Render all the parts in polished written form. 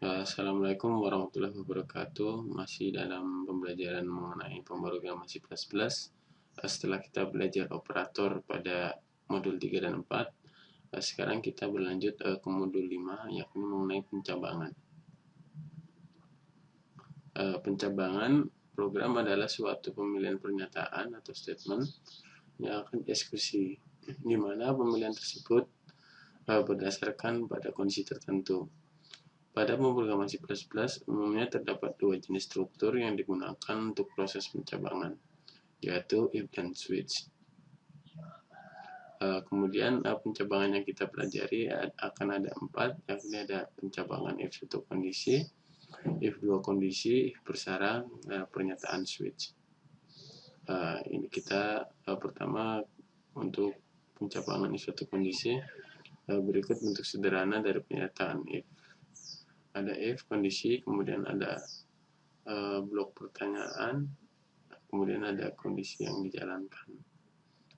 Assalamualaikum warahmatullahi wabarakatuh. Masih dalam pembelajaran mengenai pemrograman C++. Setelah kita belajar operator pada modul 3 dan 4, sekarang kita berlanjut ke modul 5, yakni mengenai pencabangan. Pencabangan program adalah suatu pemilihan pernyataan atau statement yang akan dieksekusi, di mana pemilihan tersebut berdasarkan pada kondisi tertentu. Pada pemrograman C++, umumnya terdapat dua jenis struktur yang digunakan untuk proses pencabangan, yaitu if dan switch. Kemudian pencabangan yang kita pelajari akan ada 4, yakni ada pencabangan if satu kondisi, if dua kondisi, if bersarang, pernyataan switch. Ini kita pertama untuk pencabangan if satu kondisi, berikut bentuk sederhana dari pernyataan if. Ada if kondisi, kemudian ada blok pertanyaan, kemudian ada kondisi yang dijalankan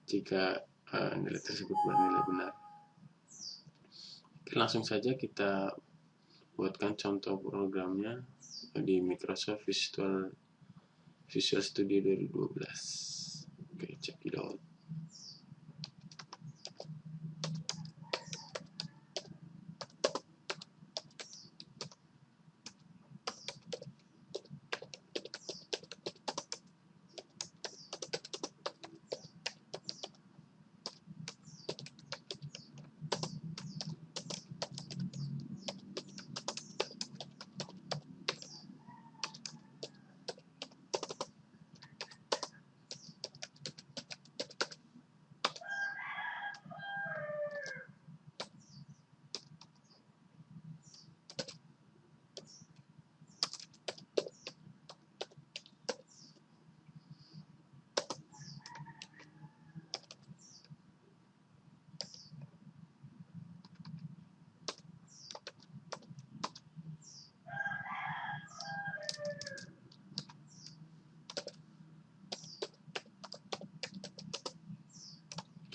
jika nilai tersebut bernilai benar. Oke, langsung saja kita buatkan contoh programnya di Microsoft Visual Studio 2012. Oke, check it out.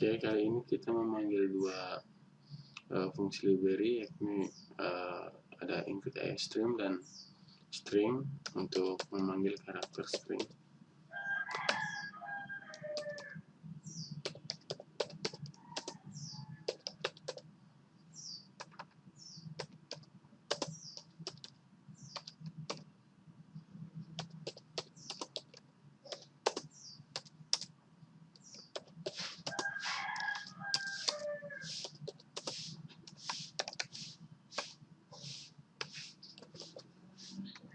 Oke, kali ini kita memanggil dua fungsi library, yakni ada include string dan string untuk memanggil karakter string.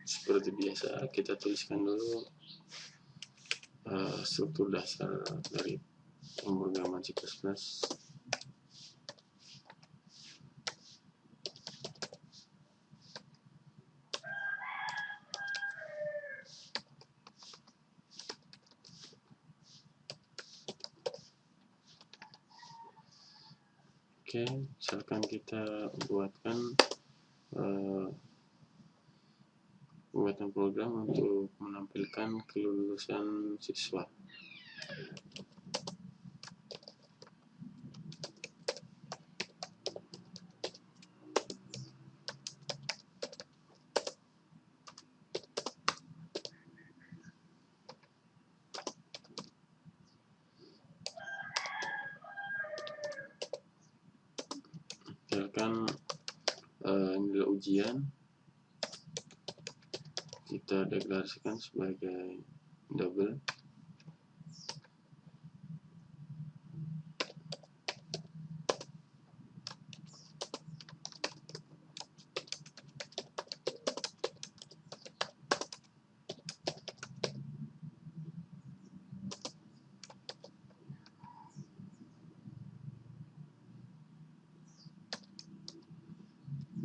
Seperti biasa, kita tuliskan dulu struktur dasar dari pemrograman C++. Oke, misalkan kita buatkan program untuk menampilkan kelulusan siswa. Misalkan nilai ujian kita deklarasikan sebagai double.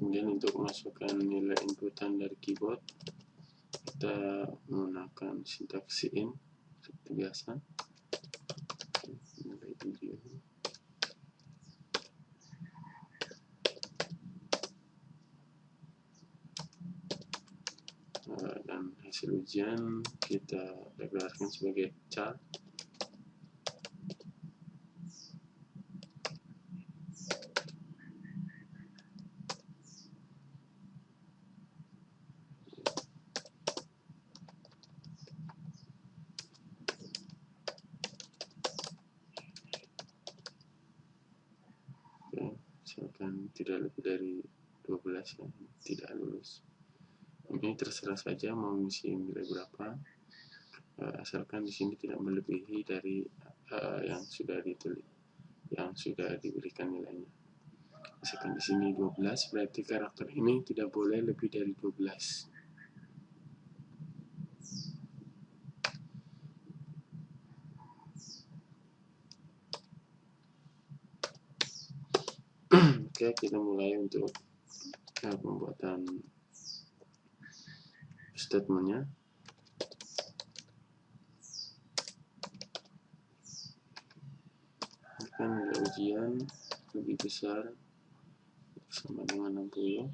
Kemudian untuk masukkan nilai inputan dari keyboard, kita menggunakan sintaks in seperti biasa. Nilai ujian. Dan hasil ujian kita deklarasikan sebagai char. misalkan tidak lebih dari 12 ya, tidak lulus. Ini terserah saja mau mengisi nilai berapa, asalkan di sini tidak melebihi dari yang sudah diberikan nilainya. Misalkan di sini 12, berarti karakter ini tidak boleh lebih dari 12. Oke, kita mulai untuk pembuatan statementnya. Kan nilai ujian lebih besar sama dengan 60.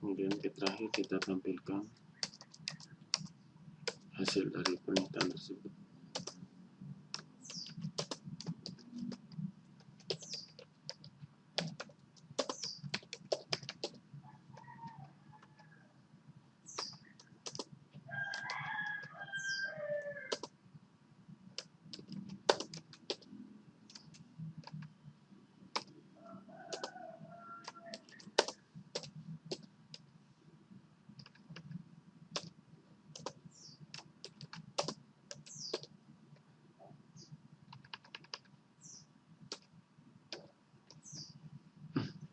Kemudian terakhir kita tampilkan hasil dari pernyataan tersebut.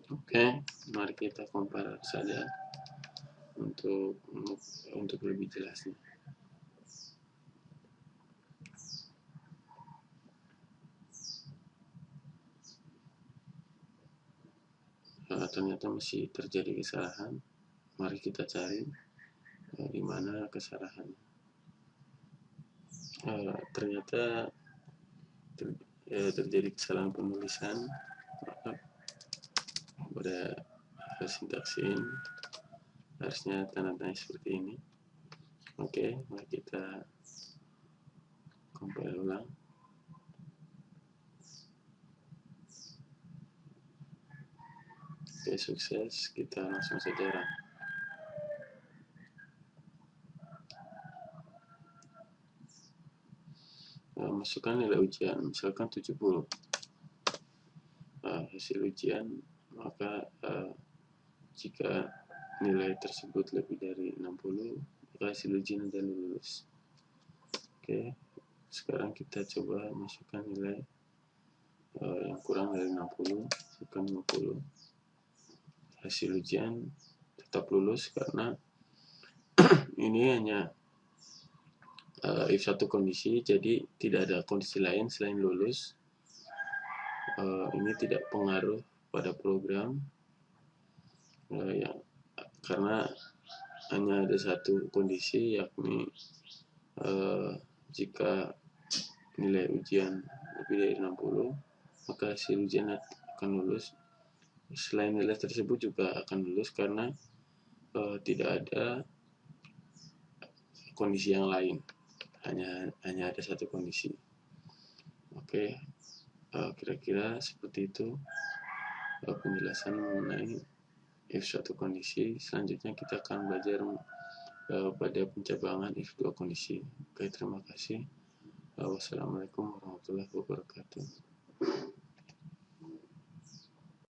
Oke, mari kita compare saja untuk lebih jelasnya. Ternyata masih terjadi kesalahan. Mari kita cari di mana kesalahannya. Ternyata terjadi kesalahan penulisan pada sintaksin, harusnya tanda-tanda seperti ini. Oke, mari kita compile ulang. Oke, sukses, kita langsung saja run. Masukkan nilai ujian, misalkan 70. Hasil ujian, maka jika nilai tersebut lebih dari 60, maka hasil ujian adalah lulus. Oke, sekarang kita coba masukkan nilai yang kurang dari 60, masukkan 50. Hasil ujian tetap lulus karena ini hanya if satu kondisi, jadi tidak ada kondisi lain selain lulus. Ini tidak pengaruh pada program karena hanya ada satu kondisi, yakni jika nilai ujian lebih dari 60, maka hasil ujian akan lulus. Selain nilai tersebut juga akan lulus karena tidak ada kondisi yang lain, hanya ada satu kondisi. Oke, kira-kira seperti itu penjelasan mengenai if suatu kondisi. Selanjutnya kita akan belajar pada pencabangan if dua kondisi. Oke, terima kasih. Wassalamualaikum warahmatullahi wabarakatuh.